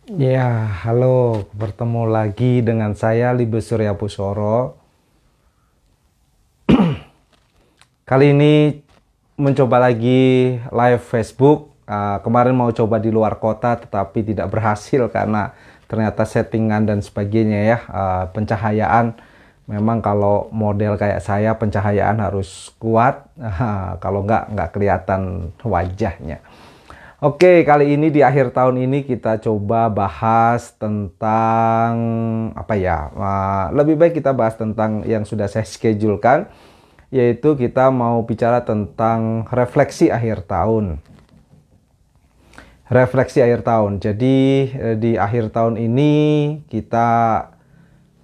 Ya, halo, bertemu lagi dengan saya Libe Surya Pusoro. Kali ini mencoba lagi live Facebook. Kemarin mau coba di luar kota, tetapi tidak berhasil karena ternyata settingan dan sebagainya ya. Pencahayaan, memang kalau model kayak saya pencahayaan harus kuat. Kalau nggak kelihatan wajahnya. Oke, kali ini di akhir tahun ini kita coba bahas tentang apa ya? Lebih baik kita bahas tentang yang sudah saya schedulekan, yaitu kita mau bicara tentang refleksi akhir tahun. Refleksi akhir tahun. Jadi di akhir tahun ini kita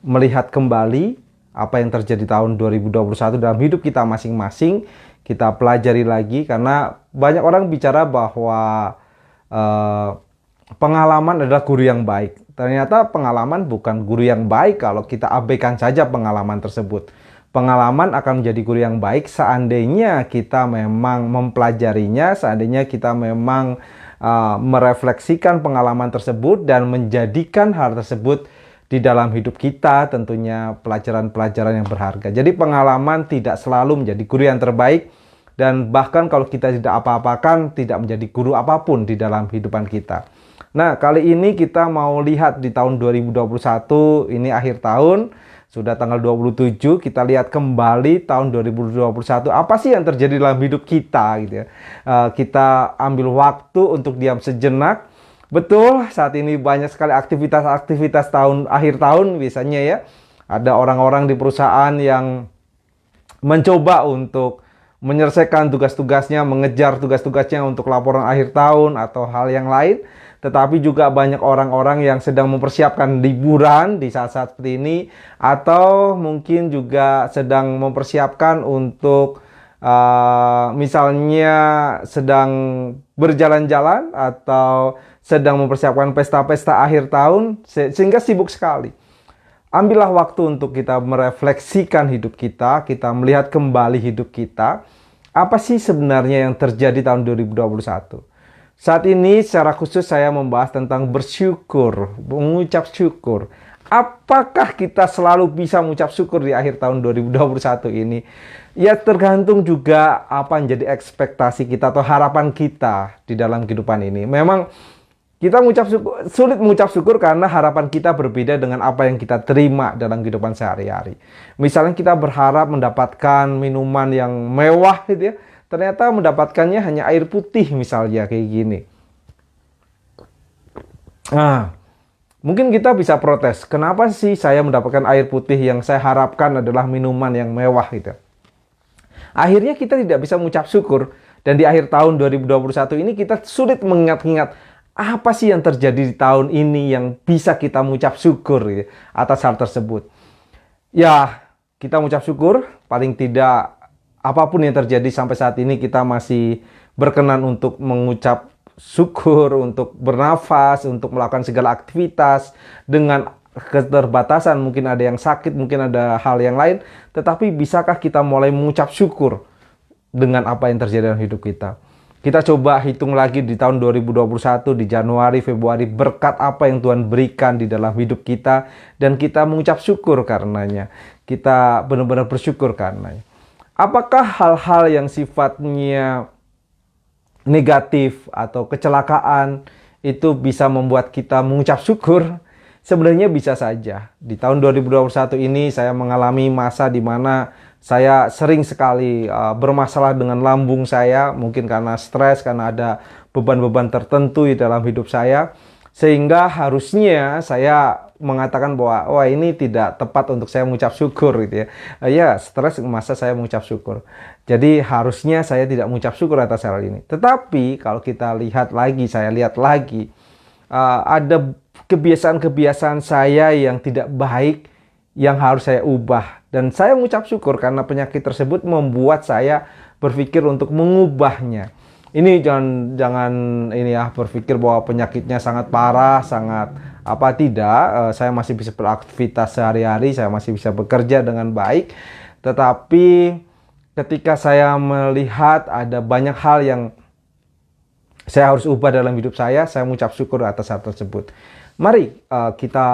melihat kembali apa yang terjadi tahun 2021 dalam hidup kita masing-masing. Kita pelajari lagi karena banyak orang bicara bahwa eh, pengalaman adalah guru yang baik. Ternyata pengalaman bukan guru yang baik kalau kita abaikan saja pengalaman tersebut. Pengalaman akan menjadi guru yang baik seandainya kita memang mempelajarinya, seandainya kita memang merefleksikan pengalaman tersebut dan menjadikan hal tersebut di dalam hidup kita, tentunya pelajaran-pelajaran yang berharga. Jadi pengalaman tidak selalu menjadi guru yang terbaik, dan bahkan kalau kita tidak apa-apakan, tidak menjadi guru apapun di dalam kehidupan kita. Nah, kali ini kita mau lihat di tahun 2021, ini akhir tahun, sudah tanggal 27, kita lihat kembali tahun 2021, apa sih yang terjadi dalam hidup kita gitu ya. Kita ambil waktu untuk diam sejenak. Betul, saat ini banyak sekali aktivitas-aktivitas akhir tahun biasanya ya. Ada orang-orang di perusahaan yang mencoba untuk menyelesaikan tugas-tugasnya, mengejar tugas-tugasnya untuk laporan akhir tahun atau hal yang lain. Tetapi juga banyak orang-orang yang sedang mempersiapkan liburan di saat-saat seperti ini, atau mungkin juga sedang mempersiapkan untuk misalnya sedang berjalan-jalan atau sedang mempersiapkan pesta-pesta akhir tahun, sehingga sibuk sekali. Ambillah waktu untuk kita merefleksikan hidup kita, kita melihat kembali hidup kita. Apa sih sebenarnya yang terjadi tahun 2021? Saat ini secara khusus saya membahas tentang bersyukur, mengucap syukur. Apakah kita selalu bisa mengucap syukur di akhir tahun 2021 ini? Ya tergantung juga apa yang jadi ekspektasi kita atau harapan kita di dalam kehidupan ini. Memang kita sulit mengucap syukur karena harapan kita berbeda dengan apa yang kita terima dalam kehidupan sehari-hari. Misalnya kita berharap mendapatkan minuman yang mewah gitu ya, ternyata mendapatkannya hanya air putih misalnya kayak gini. Nah, mungkin kita bisa protes, kenapa sih saya mendapatkan air putih yang saya harapkan adalah minuman yang mewah gitu. Akhirnya kita tidak bisa mengucap syukur, dan di akhir tahun 2021 ini kita sulit mengingat-ingat apa sih yang terjadi di tahun ini yang bisa kita mengucap syukur gitu, atas hal tersebut. Ya, kita mengucap syukur, paling tidak apapun yang terjadi sampai saat ini kita masih berkenan untuk mengucap syukur, untuk bernafas, untuk melakukan segala aktivitas dengan keterbatasan. Mungkin ada yang sakit, mungkin ada hal yang lain, tetapi bisakah kita mulai mengucap syukur dengan apa yang terjadi dalam hidup kita? Kita coba hitung lagi di tahun 2021, di Januari, Februari, berkat apa yang Tuhan berikan di dalam hidup kita, dan kita mengucap syukur karenanya. Kita benar-benar bersyukur karenanya. Apakah hal-hal yang sifatnya negatif atau kecelakaan itu bisa membuat kita mengucap syukur? Sebenarnya bisa saja. Di tahun 2021 ini saya mengalami masa di mana saya sering sekali bermasalah dengan lambung saya, mungkin karena stres, karena ada beban-beban tertentu di dalam hidup saya, sehingga harusnya saya mengatakan bahwa wah ini tidak tepat untuk saya mengucap syukur gitu ya. Ya, stres masa saya mengucap syukur. Jadi harusnya saya tidak mengucap syukur atas hal ini. Tetapi kalau kita lihat lagi, saya lihat lagi, ada kebiasaan-kebiasaan saya yang tidak baik yang harus saya ubah, dan saya mengucap syukur karena penyakit tersebut membuat saya berpikir untuk mengubahnya. Ini jangan ini ya, berpikir bahwa penyakitnya sangat parah, sangat apa, tidak. Saya masih bisa beraktivitas sehari-hari, saya masih bisa bekerja dengan baik. Tetapi ketika saya melihat ada banyak hal yang saya harus ubah dalam hidup saya mengucap syukur atas hal tersebut. Mari kita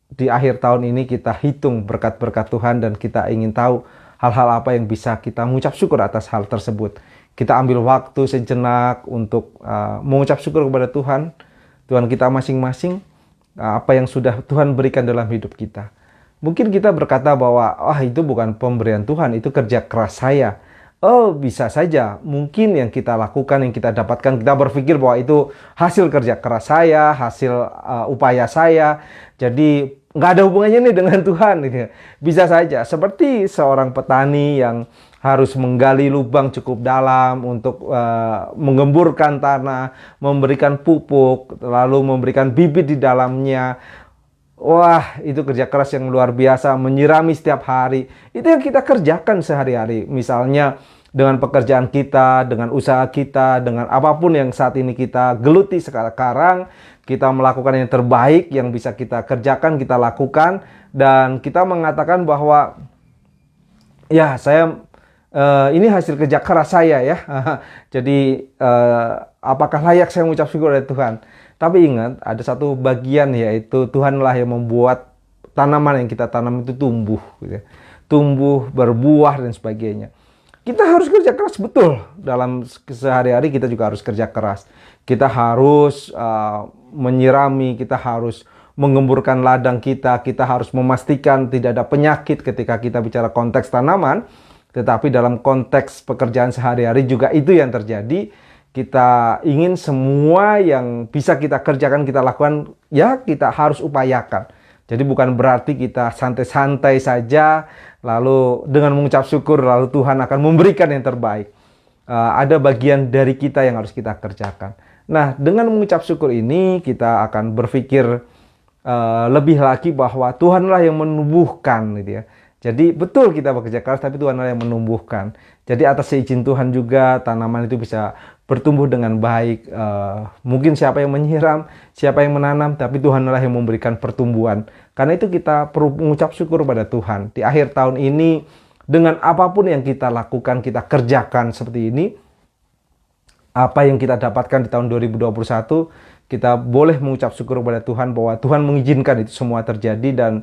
di akhir tahun ini kita hitung berkat-berkat Tuhan dan kita ingin tahu hal-hal apa yang bisa kita mengucap syukur atas hal tersebut. Kita ambil waktu sejenak untuk mengucap syukur kepada Tuhan, Tuhan kita masing-masing, apa yang sudah Tuhan berikan dalam hidup kita. Mungkin kita berkata bahwa itu bukan pemberian Tuhan, itu kerja keras saya. Oh, bisa saja. Mungkin yang kita lakukan, yang kita dapatkan, kita berpikir bahwa itu hasil kerja keras saya, hasil upaya saya. Jadi nggak ada hubungannya nih dengan Tuhan. Gitu. Bisa saja. Seperti seorang petani yang harus menggali lubang cukup dalam untuk menggemburkan tanah, memberikan pupuk, lalu memberikan bibit di dalamnya. Wah, itu kerja keras yang luar biasa, menyirami setiap hari. Itu yang kita kerjakan sehari-hari. Misalnya dengan pekerjaan kita, dengan usaha kita, dengan apapun yang saat ini kita geluti sekarang, kita melakukan yang terbaik yang bisa kita kerjakan, kita lakukan. Dan kita mengatakan bahwa, ya ini hasil kerja keras saya ya. Jadi apakah layak saya mengucap syukur kepada Tuhan? Tapi ingat, ada satu bagian yaitu Tuhanlah yang membuat tanaman yang kita tanam itu tumbuh, gitu ya. Tumbuh, berbuah dan sebagainya. Kita harus kerja keras, betul. Dalam sehari-hari kita juga harus kerja keras. Kita harus menyirami, kita harus menggemburkan ladang kita harus memastikan tidak ada penyakit ketika kita bicara konteks tanaman. Tetapi dalam konteks pekerjaan sehari-hari juga itu yang terjadi. Kita ingin semua yang bisa kita kerjakan, kita lakukan, ya kita harus upayakan. Jadi bukan berarti kita santai-santai saja, lalu dengan mengucap syukur, lalu Tuhan akan memberikan yang terbaik. Ada bagian dari kita yang harus kita kerjakan. Nah, dengan mengucap syukur ini, kita akan berpikir lebih lagi bahwa Tuhanlah yang menumbuhkan, gitu ya. Jadi betul kita bekerja keras, tapi Tuhanlah yang menumbuhkan. Jadi atas izin Tuhan juga tanaman itu bisa bertumbuh dengan baik. Mungkin siapa yang menyiram, siapa yang menanam, tapi Tuhanlah yang memberikan pertumbuhan. Karena itu kita perlu mengucap syukur pada Tuhan. Di akhir tahun ini, dengan apapun yang kita lakukan, kita kerjakan seperti ini, apa yang kita dapatkan di tahun 2021, kita boleh mengucap syukur kepada Tuhan bahwa Tuhan mengizinkan itu semua terjadi. Dan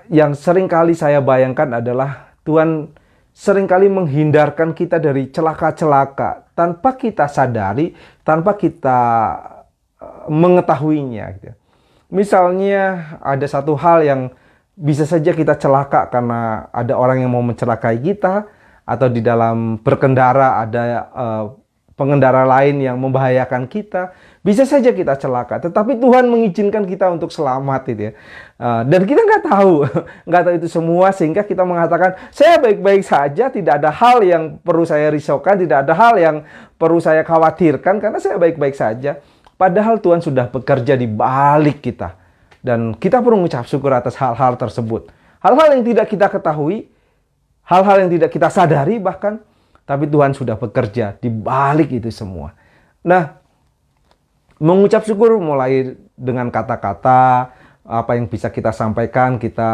yang seringkali saya bayangkan adalah Tuhan seringkali menghindarkan kita dari celaka-celaka tanpa kita sadari, tanpa kita mengetahuinya. Gitu. Misalnya ada satu hal yang bisa saja kita celaka karena ada orang yang mau mencelakai kita, atau di dalam berkendara ada pengendara lain yang membahayakan kita. Bisa saja kita celaka, tetapi Tuhan mengizinkan kita untuk selamat, gitu ya. Dan kita nggak tahu itu semua, sehingga kita mengatakan, saya baik-baik saja, tidak ada hal yang perlu saya risaukan, tidak ada hal yang perlu saya khawatirkan, karena saya baik-baik saja. Padahal Tuhan sudah bekerja di balik kita. Dan kita perlu mengucap syukur atas hal-hal tersebut. Hal-hal yang tidak kita ketahui, hal-hal yang tidak kita sadari bahkan, tapi Tuhan sudah bekerja di balik itu semua. Nah, mengucap syukur mulai dengan kata-kata, apa yang bisa kita sampaikan, kita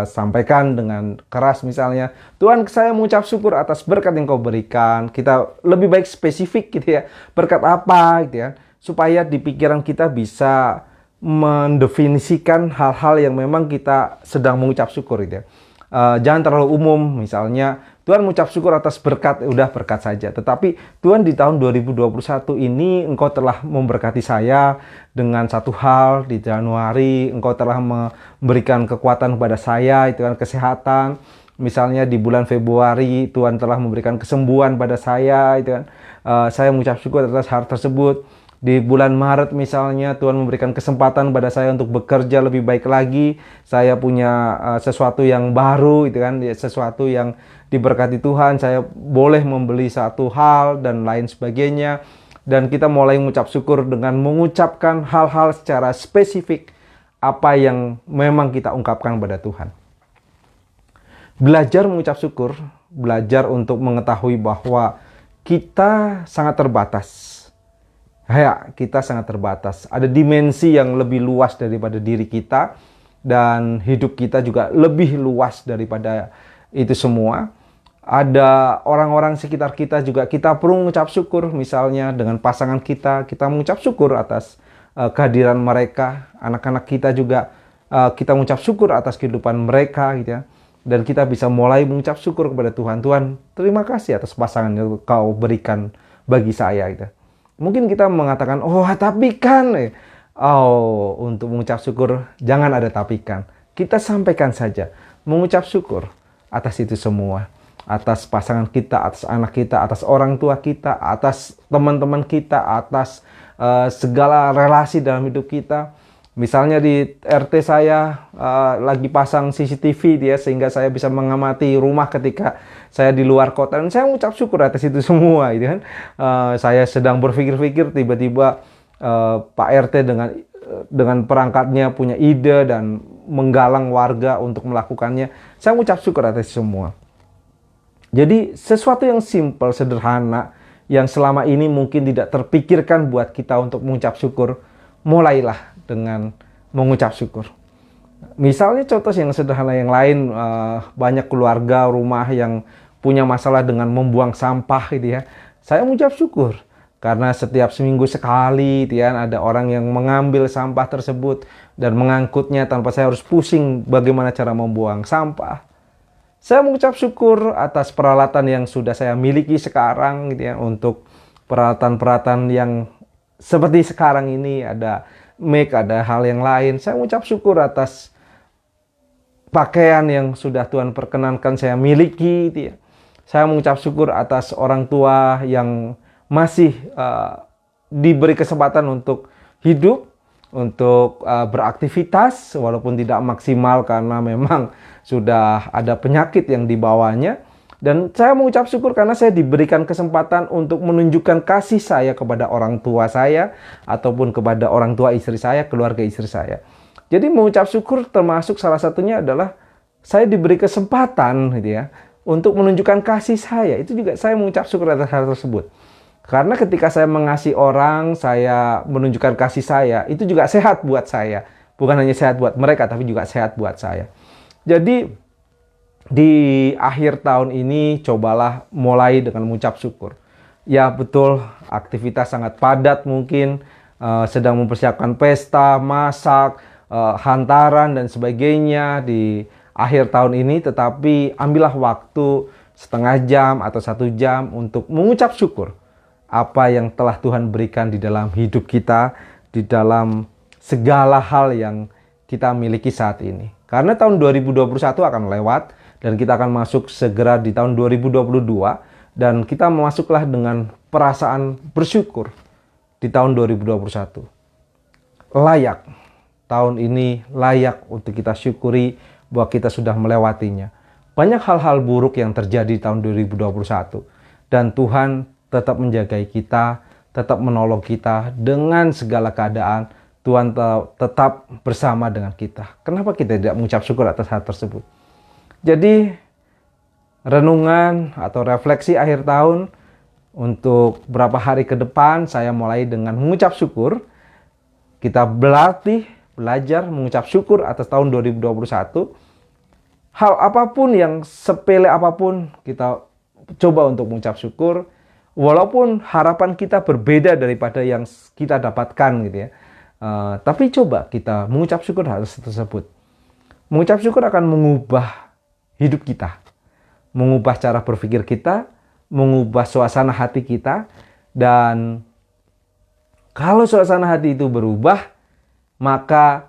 sampaikan dengan keras misalnya. Tuhan, saya mengucap syukur atas berkat yang kau berikan. Kita lebih baik spesifik gitu ya. Berkat apa gitu ya. Supaya di pikiran kita bisa mendefinisikan hal-hal yang memang kita sedang mengucap syukur gitu ya. Jangan terlalu umum, misalnya Tuhan mengucap syukur atas berkat, udah berkat saja. Tetapi Tuhan di tahun 2021 ini Engkau telah memberkati saya dengan satu hal. Di Januari Engkau telah memberikan kekuatan kepada saya, itu kan kesehatan. Misalnya di bulan Februari Tuhan telah memberikan kesembuhan pada saya, itu kan. Saya mengucap syukur atas hal tersebut. Di bulan Maret misalnya Tuhan memberikan kesempatan pada saya untuk bekerja lebih baik lagi. Saya punya sesuatu yang baru, itu kan, sesuatu yang diberkati Tuhan. Saya boleh membeli satu hal dan lain sebagainya. Dan kita mulai mengucap syukur dengan mengucapkan hal-hal secara spesifik apa yang memang kita ungkapkan pada Tuhan. Belajar mengucap syukur, belajar untuk mengetahui bahwa kita sangat terbatas. Ya, kita sangat terbatas. Ada dimensi yang lebih luas daripada diri kita, dan hidup kita juga lebih luas daripada itu semua. Ada orang-orang sekitar kita juga kita perlu mengucap syukur. Misalnya dengan pasangan kita mengucap syukur atas kehadiran mereka. Anak-anak kita juga kita mengucap syukur atas kehidupan mereka gitu ya. Dan kita bisa mulai mengucap syukur kepada Tuhan. Tuhan, terima kasih atas pasangan yang Kau berikan bagi saya gitu. Mungkin kita mengatakan, oh tapi kan untuk mengucap syukur jangan ada tapi kan. Kita sampaikan saja mengucap syukur atas itu semua. Atas pasangan kita, atas anak kita, atas orang tua kita, atas teman-teman kita, atas segala relasi dalam hidup kita. Misalnya di RT saya lagi pasang CCTV dia, sehingga saya bisa mengamati rumah ketika saya di luar kota. Dan saya mengucap syukur atas itu semua gitu kan. Saya sedang berpikir-pikir, tiba-tiba Pak RT dengan perangkatnya punya ide dan menggalang warga untuk melakukannya. Saya mengucap syukur atas itu semua. Jadi sesuatu yang simpel, sederhana, yang selama ini mungkin tidak terpikirkan buat kita untuk mengucap syukur, mulailah dengan mengucap syukur. Misalnya contoh yang sederhana yang lain, banyak keluarga rumah yang punya masalah dengan membuang sampah gitu ya. Saya mengucap syukur karena setiap seminggu sekali gitu ya, ada orang yang mengambil sampah tersebut dan mengangkutnya tanpa saya harus pusing bagaimana cara membuang sampah. Saya mengucap syukur atas peralatan yang sudah saya miliki sekarang gitu ya, untuk peralatan-peralatan yang seperti sekarang ini, ada mic, ada hal yang lain. Saya mengucap syukur atas pakaian yang sudah Tuhan perkenankan saya miliki gitu ya. Saya mengucap syukur atas orang tua yang masih diberi kesempatan untuk hidup, untuk beraktivitas walaupun tidak maksimal karena memang sudah ada penyakit yang dibawanya. Dan saya mengucap syukur karena saya diberikan kesempatan untuk menunjukkan kasih saya kepada orang tua saya ataupun kepada orang tua istri saya, keluarga istri saya. Jadi mengucap syukur termasuk salah satunya adalah saya diberi kesempatan gitu ya, untuk menunjukkan kasih saya. Itu juga saya mengucap syukur atas hal tersebut. Karena ketika saya mengasihi orang, saya menunjukkan kasih saya, itu juga sehat buat saya. Bukan hanya sehat buat mereka, tapi juga sehat buat saya. Jadi di akhir tahun ini cobalah mulai dengan mengucap syukur. Ya betul, aktivitas sangat padat mungkin, sedang mempersiapkan pesta, masak, hantaran dan sebagainya di akhir tahun ini. Tetapi ambillah waktu setengah jam atau 1 jam untuk mengucap syukur apa yang telah Tuhan berikan di dalam hidup kita, di dalam segala hal yang kita miliki saat ini. Karena tahun 2021 akan lewat dan kita akan masuk segera di tahun 2022, dan kita masuklah dengan perasaan bersyukur di tahun 2021. Layak, tahun ini layak untuk kita syukuri bahwa kita sudah melewatinya. Banyak hal-hal buruk yang terjadi di tahun 2021 dan Tuhan tetap menjagai kita, tetap menolong kita dengan segala keadaan. Tuhan tetap bersama dengan kita. Kenapa kita tidak mengucap syukur atas hal tersebut? Jadi renungan atau refleksi akhir tahun untuk beberapa hari ke depan, saya mulai dengan mengucap syukur. Kita belajar mengucap syukur atas tahun 2021. Hal apapun yang sepele apapun, kita coba untuk mengucap syukur. Walaupun harapan kita berbeda daripada yang kita dapatkan gitu ya. Tapi coba kita mengucap syukur hal tersebut. Mengucap syukur akan mengubah hidup kita, mengubah cara berpikir kita, mengubah suasana hati kita. Dan kalau suasana hati itu berubah, maka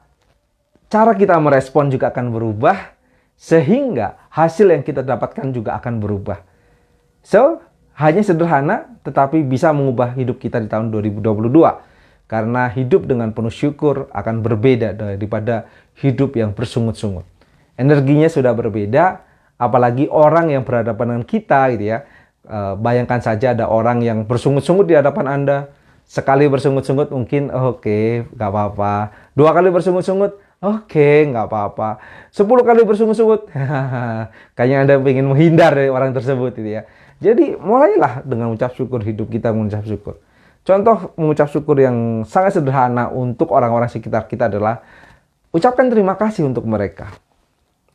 cara kita merespon juga akan berubah, sehingga hasil yang kita dapatkan juga akan berubah. So, hanya sederhana tetapi bisa mengubah hidup kita di tahun 2022. Karena hidup dengan penuh syukur akan berbeda daripada hidup yang bersungut-sungut. Energinya sudah berbeda, apalagi orang yang berhadapan dengan kita gitu ya. Bayangkan saja ada orang yang bersungut-sungut di hadapan Anda. Sekali bersungut-sungut mungkin oke, nggak apa-apa. 2 kali bersungut-sungut, oke, nggak apa-apa. 10 kali bersungut-sungut, kayaknya Anda ingin menghindar dari orang tersebut gitu ya. Jadi mulailah dengan mengucap syukur, hidup kita mengucap syukur. Contoh mengucap syukur yang sangat sederhana untuk orang-orang sekitar kita adalah ucapkan terima kasih untuk mereka.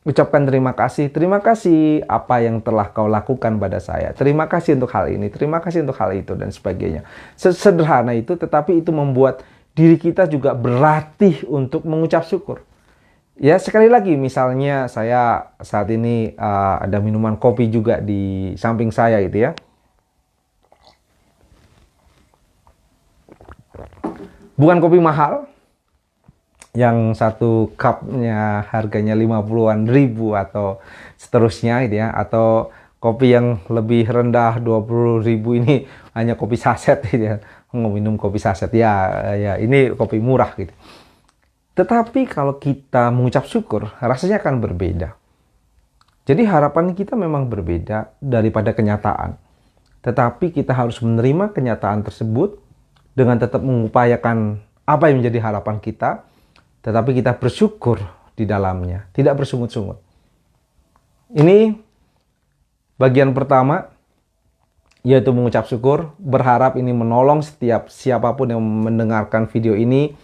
Ucapkan terima kasih apa yang telah kau lakukan pada saya. Terima kasih untuk hal ini, terima kasih untuk hal itu dan sebagainya. Sederhana itu, tetapi itu membuat diri kita juga berlatih untuk mengucap syukur. Ya, sekali lagi, misalnya saya saat ini ada minuman kopi juga di samping saya gitu ya. Bukan kopi mahal, yang satu cupnya harganya 50-an ribu atau seterusnya gitu ya, atau kopi yang lebih rendah 20 ribu, ini hanya kopi saset gitu ya. Minum kopi saset ya ini kopi murah gitu. Tetapi kalau kita mengucap syukur, rasanya akan berbeda. Jadi harapan kita memang berbeda daripada kenyataan. Tetapi kita harus menerima kenyataan tersebut dengan tetap mengupayakan apa yang menjadi harapan kita, tetapi kita bersyukur di dalamnya, tidak bersungut-sungut. Ini bagian pertama, yaitu mengucap syukur. Berharap ini menolong setiap siapapun yang mendengarkan video ini.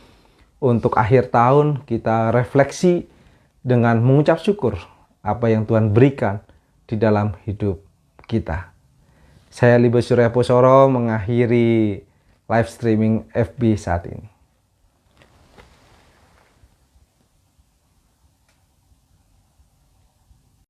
Untuk akhir tahun kita refleksi dengan mengucap syukur apa yang Tuhan berikan di dalam hidup kita. Saya Libo Surya Posoro mengakhiri live streaming FB saat ini.